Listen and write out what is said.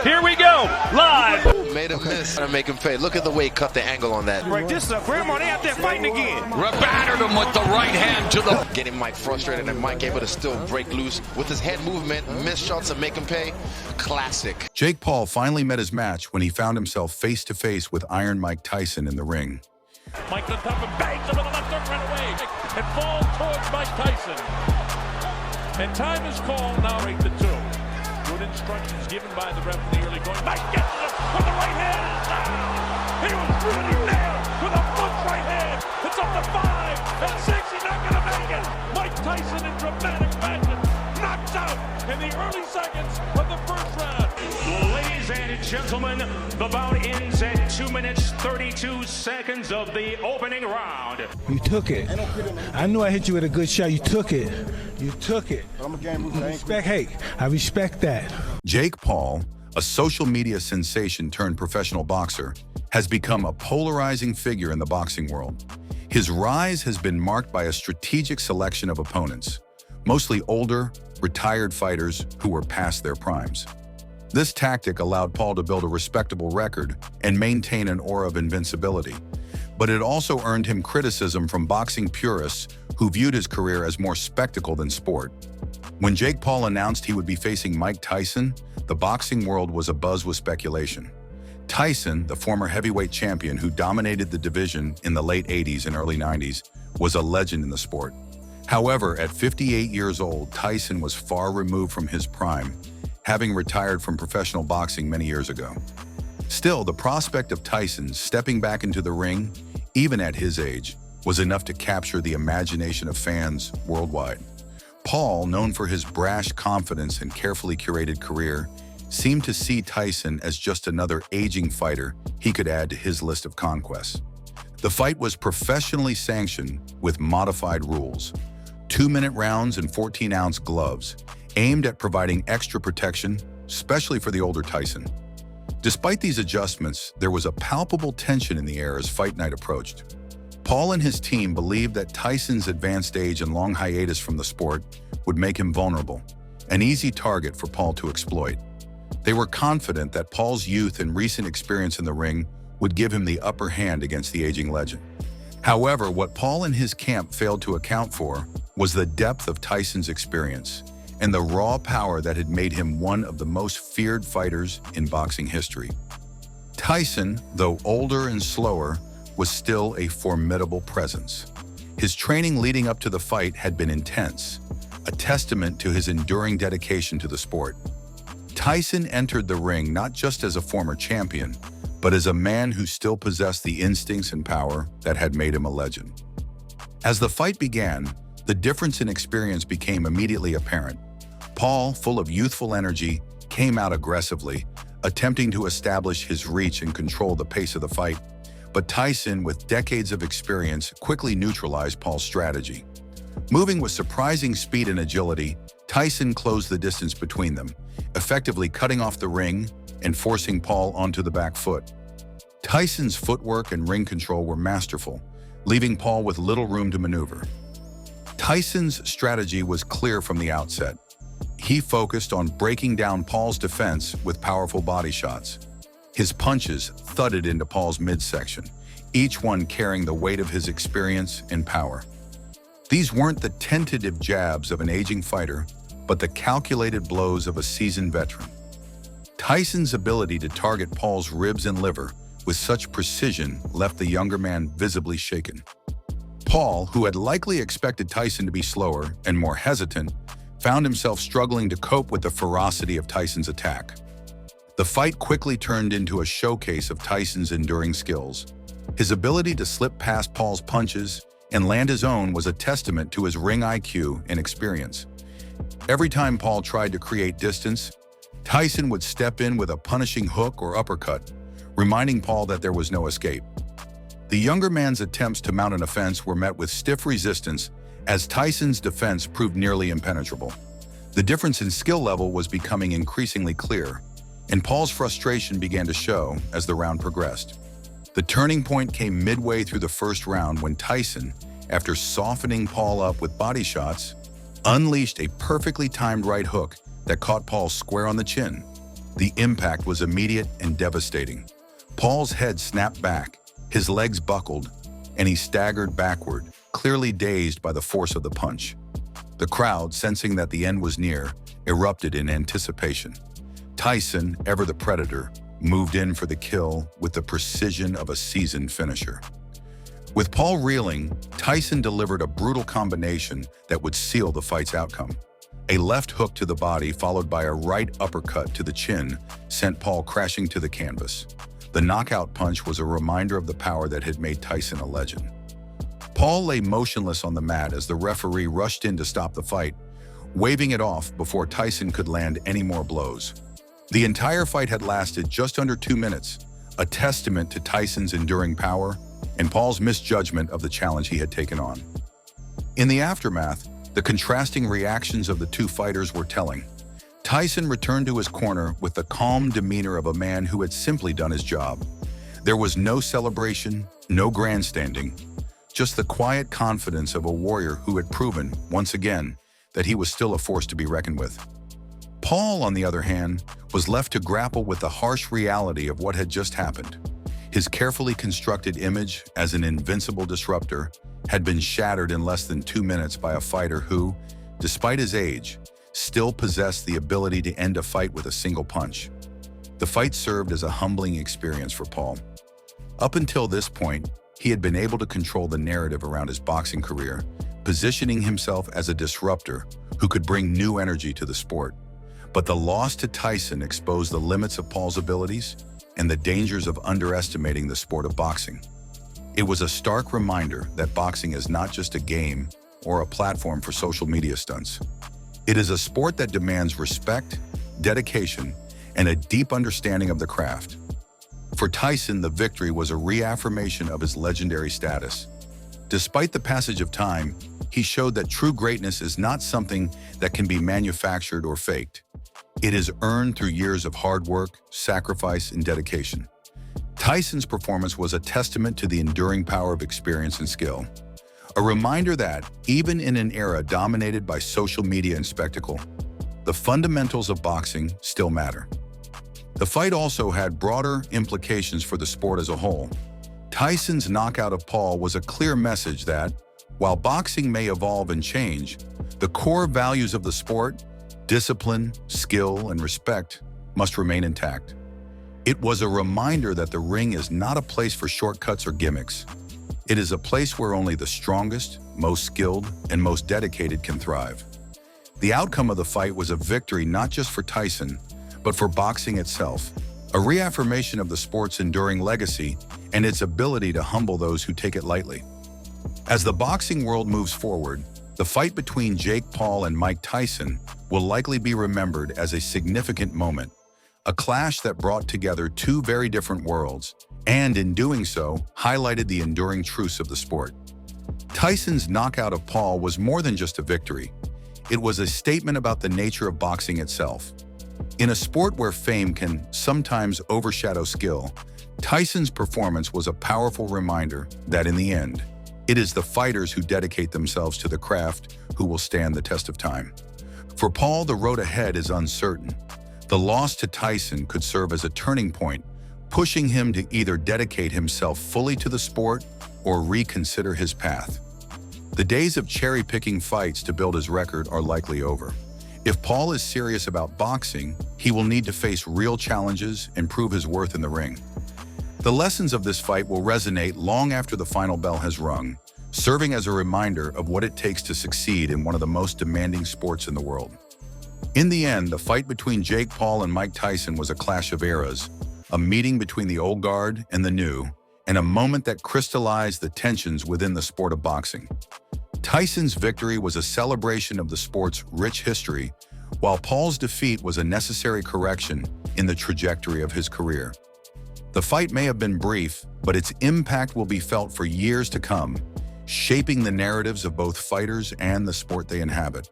Here we go, live. Made him miss to make him pay. Look at the way he cut the angle on that. Right, this is a grandma. They out there fighting again. Battered him with the right hand to the... Getting Mike frustrated and Mike able to still break loose with his head movement, miss shots and make him pay. Classic. Jake Paul finally met his match when he found himself face-to-face with Iron Mike Tyson in the ring. Mike on top and bangs him with the left hook right away. And falls towards Mike Tyson. And time is called now, right to 2. Good instructions given by the ref in the early going. Mike gets it with the right hand. He was really nailed with a foot right hand. It's up to 5 and 6. He's not going to make it. Mike Tyson in dramatic fashion knocks out in the early seconds of the first round. Ladies and gentlemen, the bout ends at 2 minutes 32 seconds of the opening round. You took it. I knew I hit you with a good shot. You took it. You took it. I respect that. Jake Paul, a social media sensation turned professional boxer, has become a polarizing figure in the boxing world. His rise has been marked by a strategic selection of opponents, mostly older, retired fighters who were past their primes. This tactic allowed Paul to build a respectable record and maintain an aura of invincibility, but it also earned him criticism from boxing purists who viewed his career as more spectacle than sport. When Jake Paul announced he would be facing Mike Tyson, the boxing world was abuzz with speculation. Tyson, the former heavyweight champion who dominated the division in the late 80s and early 90s, was a legend in the sport. However, at 58 years old, Tyson was far removed from his prime, having retired from professional boxing many years ago. Still, the prospect of Tyson stepping back into the ring, even at his age, was enough to capture the imagination of fans worldwide. Paul, known for his brash confidence and carefully curated career, seemed to see Tyson as just another aging fighter he could add to his list of conquests. The fight was professionally sanctioned with modified rules, 2-minute rounds and 14-ounce gloves, aimed at providing extra protection, especially for the older Tyson. Despite these adjustments, there was a palpable tension in the air as fight night approached. Paul and his team believed that Tyson's advanced age and long hiatus from the sport would make him vulnerable, an easy target for Paul to exploit. They were confident that Paul's youth and recent experience in the ring would give him the upper hand against the aging legend. However, what Paul and his camp failed to account for was the depth of Tyson's experience and the raw power that had made him one of the most feared fighters in boxing history. Tyson, though older and slower, was still a formidable presence. His training leading up to the fight had been intense, a testament to his enduring dedication to the sport. Tyson entered the ring not just as a former champion, but as a man who still possessed the instincts and power that had made him a legend. As the fight began, the difference in experience became immediately apparent. Paul, full of youthful energy, came out aggressively, attempting to establish his reach and control the pace of the fight. But Tyson, with decades of experience, quickly neutralized Paul's strategy. Moving with surprising speed and agility, Tyson closed the distance between them, effectively cutting off the ring and forcing Paul onto the back foot. Tyson's footwork and ring control were masterful, leaving Paul with little room to maneuver. Tyson's strategy was clear from the outset. He focused on breaking down Paul's defense with powerful body shots. His punches thudded into Paul's midsection, each one carrying the weight of his experience and power. These weren't the tentative jabs of an aging fighter, but the calculated blows of a seasoned veteran. Tyson's ability to target Paul's ribs and liver with such precision left the younger man visibly shaken. Paul, who had likely expected Tyson to be slower and more hesitant, found himself struggling to cope with the ferocity of Tyson's attack. The fight quickly turned into a showcase of Tyson's enduring skills. His ability to slip past Paul's punches and land his own was a testament to his ring IQ and experience. Every time Paul tried to create distance, Tyson would step in with a punishing hook or uppercut, reminding Paul that there was no escape. The younger man's attempts to mount an offense were met with stiff resistance as Tyson's defense proved nearly impenetrable. The difference in skill level was becoming increasingly clear, and Paul's frustration began to show as the round progressed. The turning point came midway through the first round when Tyson, after softening Paul up with body shots, unleashed a perfectly timed right hook that caught Paul square on the chin. The impact was immediate and devastating. Paul's head snapped back, his legs buckled, and he staggered backward, clearly dazed by the force of the punch. The crowd, sensing that the end was near, erupted in anticipation. Tyson, ever the predator, moved in for the kill with the precision of a seasoned finisher. With Paul reeling, Tyson delivered a brutal combination that would seal the fight's outcome. A left hook to the body followed by a right uppercut to the chin sent Paul crashing to the canvas. The knockout punch was a reminder of the power that had made Tyson a legend. Paul lay motionless on the mat as the referee rushed in to stop the fight, waving it off before Tyson could land any more blows. The entire fight had lasted just under 2 minutes, a testament to Tyson's enduring power and Paul's misjudgment of the challenge he had taken on. In the aftermath, the contrasting reactions of the two fighters were telling. Tyson returned to his corner with the calm demeanor of a man who had simply done his job. There was no celebration, no grandstanding, just the quiet confidence of a warrior who had proven, once again, that he was still a force to be reckoned with. Paul, on the other hand, was left to grapple with the harsh reality of what had just happened. His carefully constructed image as an invincible disruptor had been shattered in less than 2 minutes by a fighter who, despite his age, still possessed the ability to end a fight with a single punch. The fight served as a humbling experience for Paul. Up until this point, he had been able to control the narrative around his boxing career, positioning himself as a disruptor who could bring new energy to the sport. But the loss to Tyson exposed the limits of Paul's abilities and the dangers of underestimating the sport of boxing. It was a stark reminder that boxing is not just a game or a platform for social media stunts. It is a sport that demands respect, dedication, and a deep understanding of the craft. For Tyson, the victory was a reaffirmation of his legendary status. Despite the passage of time, he showed that true greatness is not something that can be manufactured or faked. It is earned through years of hard work, sacrifice, and dedication. Tyson's performance was a testament to the enduring power of experience and skill. A reminder that, even in an era dominated by social media and spectacle, the fundamentals of boxing still matter. The fight also had broader implications for the sport as a whole. Tyson's knockout of Paul was a clear message that, while boxing may evolve and change, the core values of the sport, discipline, skill, and respect, must remain intact. It was a reminder that the ring is not a place for shortcuts or gimmicks. It is a place where only the strongest, most skilled, and most dedicated can thrive. The outcome of the fight was a victory not just for Tyson, but for boxing itself, a reaffirmation of the sport's enduring legacy and its ability to humble those who take it lightly. As the boxing world moves forward, the fight between Jake Paul and Mike Tyson will likely be remembered as a significant moment, a clash that brought together two very different worlds, and in doing so, highlighted the enduring truths of the sport. Tyson's knockout of Paul was more than just a victory. It was a statement about the nature of boxing itself. In a sport where fame can sometimes overshadow skill, Tyson's performance was a powerful reminder that in the end, it is the fighters who dedicate themselves to the craft who will stand the test of time. For Paul, the road ahead is uncertain. The loss to Tyson could serve as a turning point, pushing him to either dedicate himself fully to the sport or reconsider his path. The days of cherry-picking fights to build his record are likely over. If Paul is serious about boxing, he will need to face real challenges and prove his worth in the ring. The lessons of this fight will resonate long after the final bell has rung, serving as a reminder of what it takes to succeed in one of the most demanding sports in the world. In the end, the fight between Jake Paul and Mike Tyson was a clash of eras, a meeting between the old guard and the new, and a moment that crystallized the tensions within the sport of boxing. Tyson's victory was a celebration of the sport's rich history, while Paul's defeat was a necessary correction in the trajectory of his career. The fight may have been brief, but its impact will be felt for years to come, shaping the narratives of both fighters and the sport they inhabit.